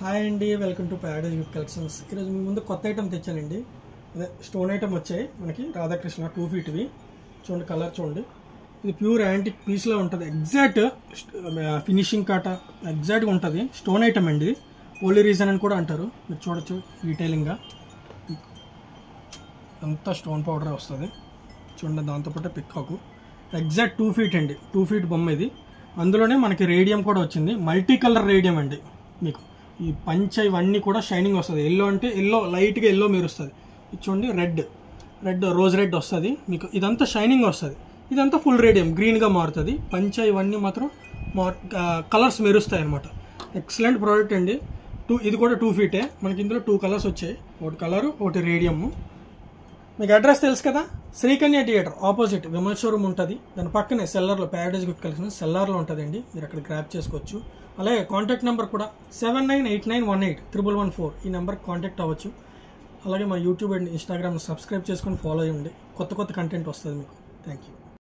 Hi అండి, welcome to Paradise gift collections. ఈరోజు మీ ముందు కొత్త ఐటమ్ తెచ్చానండి. అదే స్టోన్ ఐటమ్ వచ్చాయి మనకి. రాధాకృష్ణ 2 feet చూడండి, కలర్ చూడండి. ఇది ప్యూర్ యాంటిక్ పీస్లో ఉంటుంది. ఎగ్జాక్ట్ ఫినిషింగ్ కాట ఎగ్జాక్ట్గా ఉంటుంది. స్టోన్ ఐటమ్ అండి. పోలీ రీజన్ అని కూడా అంటారు. మీరు చూడొచ్చు డీటెయిలింగ్గా. అంతా స్టోన్ పౌడర్ వస్తుంది చూడండి. దాంతోపాటు పిక్కాకు ఎగ్జాక్ట్ 2 feet అండి. 2 feet బొమ్మ ఇది. అందులోనే మనకి రేడియం కూడా వచ్చింది. మల్టీ కలర్ రేడియం అండి. మీకు ఈ పంచ ఇవన్నీ కూడా షైనింగ్ వస్తుంది. ఎల్లో అంటే ఎల్లో, లైట్గా ఎల్లో మెరుస్తుంది. ఇది చూడండి, రెడ్ రోజ్ రెడ్ వస్తుంది మీకు. ఇదంతా షైనింగ్ వస్తుంది. ఇదంతా ఫుల్ రేడియం గ్రీన్గా మారుతుంది. పంచ ఇవన్నీ మాత్రం కలర్స్ మెరుస్తాయి అనమాట. ఎక్సలెంట్ ప్రోడక్ట్ అండి. ఇది కూడా 2 feet. మనకి ఇందులో 2 కలర్స్ వచ్చాయి. ఒకటి కలరు, ఒకటి రేడియము. మీకు అడ్రస్ తెలుసు కదా, Srikanya theatre opposite Vimal showroom ఉంటుంది. దాని పక్కనే సెల్లార్లో ప్యారడైజ్ గిఫ్ట్ కలెక్షన్ సెల్లార్లో ఉంటుందండి. మీరు అక్కడ గ్రాప్ చేసుకోవచ్చు. అలాగే కాంటాక్ట్ నెంబర్ కూడా 7989181114 ఈ నెంబర్కి కాంటాక్ట్ అవ్వచ్చు. అలాగే మా యూట్యూబ్ అండ్ ఇన్స్టాగ్రామ్ సబ్స్క్రైబ్ చేసుకొని ఫాలో అయ్యండి. కొత్త కంటెంట్ వస్తుంది మీకు. Thank you.